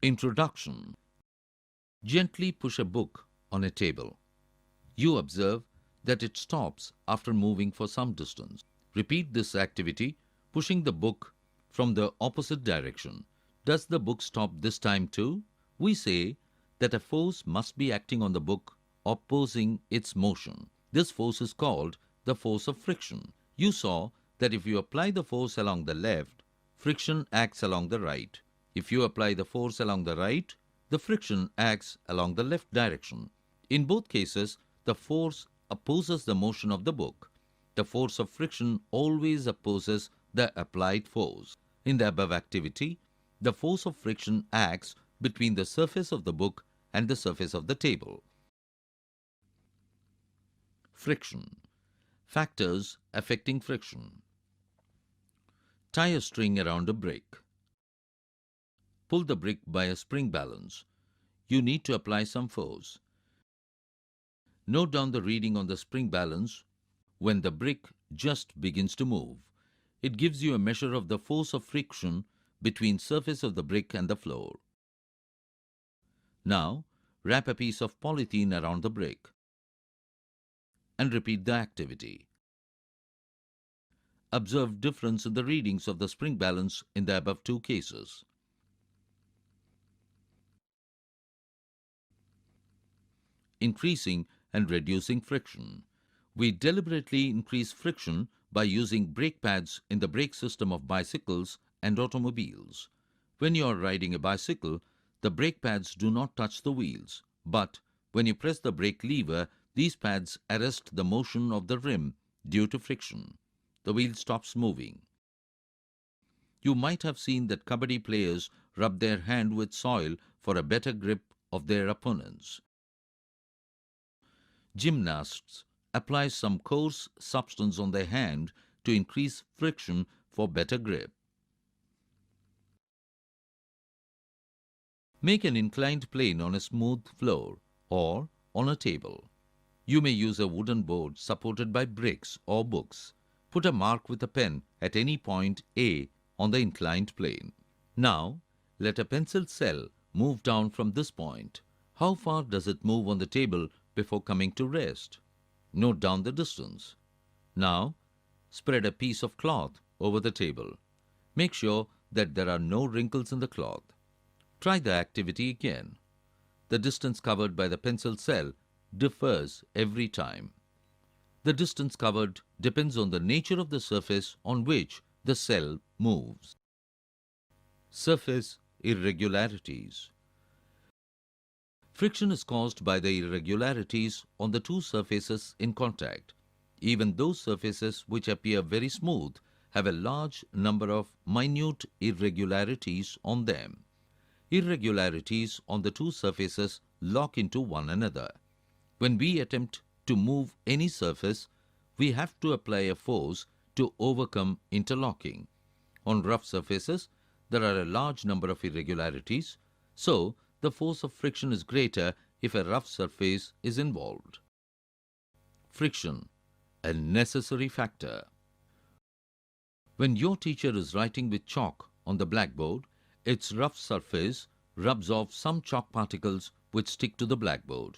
Introduction. Gently push a book on a table. You observe that it stops after moving for some distance. Repeat this activity, pushing the book from the opposite direction. Does the book stop this time too? We say that a force must be acting on the book, opposing its motion. This force is called the force of friction. You saw that if you apply the force along the left, friction acts along the right. If you apply the force along the right, the friction acts along the left direction. In both cases, the force opposes the motion of the book. The force of friction always opposes the applied force. In the above activity, the force of friction acts between the surface of the book and the surface of the table. Friction. Factors affecting friction. Tie a string around a brick. Pull the brick by a spring balance. You need to apply some force. Note down the reading on the spring balance when the brick just begins to move. It gives you a measure of the force of friction between surface of the brick and the floor. Now, wrap a piece of polythene around the brick and repeat the activity. Observe difference in the readings of the spring balance in the above two cases. Increasing and reducing friction. We deliberately increase friction by using brake pads in the brake system of bicycles and automobiles. When you are riding a bicycle, the brake pads do not touch the wheels, but when you press the brake lever, these pads arrest the motion of the rim due to friction. The wheel stops moving. You might have seen that kabaddi players rub their hand with soil for a better grip of their opponents. Gymnasts apply some coarse substance on their hand to increase friction for better grip. Make an inclined plane on a smooth floor or on a table. You may use a wooden board supported by bricks or books. Put a mark with a pen at any point A on the inclined plane. Now, let a pencil cell move down from this point. How far does it move on the table before coming to rest? Note down the distance. Now, spread a piece of cloth over the table. Make sure that there are no wrinkles in the cloth. Try the activity again. The distance covered by the pencil cell differs every time. The distance covered depends on the nature of the surface on which the cell moves. Surface irregularities. Friction is caused by the irregularities on the two surfaces in contact. Even those surfaces which appear very smooth have a large number of minute irregularities on them. Irregularities on the two surfaces lock into one another. When we attempt to move any surface, we have to apply a force to overcome interlocking. On rough surfaces, there are a large number of irregularities, so the force of friction is greater if a rough surface is involved. Friction, a necessary factor. When your teacher is writing with chalk on the blackboard, its rough surface rubs off some chalk particles which stick to the blackboard.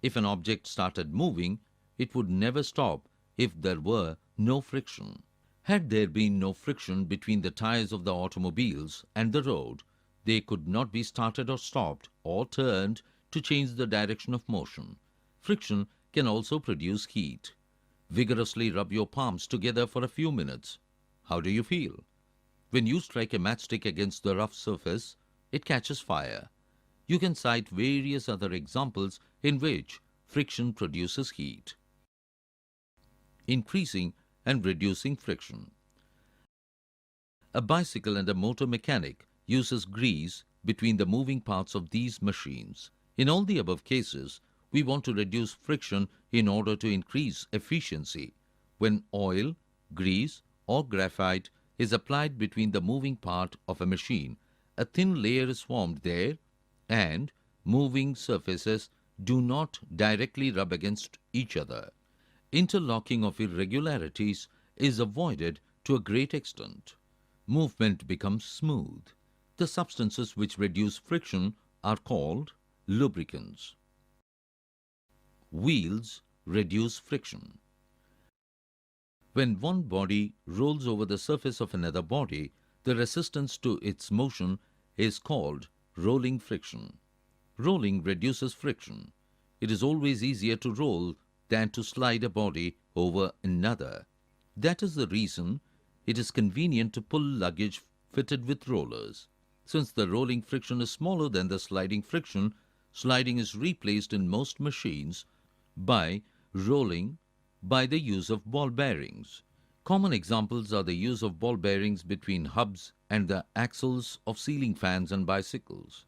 If an object started moving, it would never stop if there were no friction. Had there been no friction between the tires of the automobiles and the road, they could not be started or stopped or turned to change the direction of motion. Friction can also produce heat. Vigorously rub your palms together for a few minutes. How do you feel? When you strike a matchstick against the rough surface, it catches fire. You can cite various other examples in which friction produces heat. Increasing and reducing friction. A bicycle and a motor mechanic uses grease between the moving parts of these machines. In all the above cases, we want to reduce friction in order to increase efficiency. When oil, grease, or graphite is applied between the moving part of a machine, a thin layer is formed there, and moving surfaces do not directly rub against each other. Interlocking of irregularities is avoided to a great extent. Movement becomes smooth. The substances which reduce friction are called lubricants. Wheels reduce friction. When one body rolls over the surface of another body, the resistance to its motion is called rolling friction. Rolling reduces friction. It is always easier to roll than to slide a body over another. That is the reason it is convenient to pull luggage fitted with rollers. Since the rolling friction is smaller than the sliding friction, sliding is replaced in most machines by rolling by the use of ball bearings. Common examples are the use of ball bearings between hubs and the axles of ceiling fans and bicycles.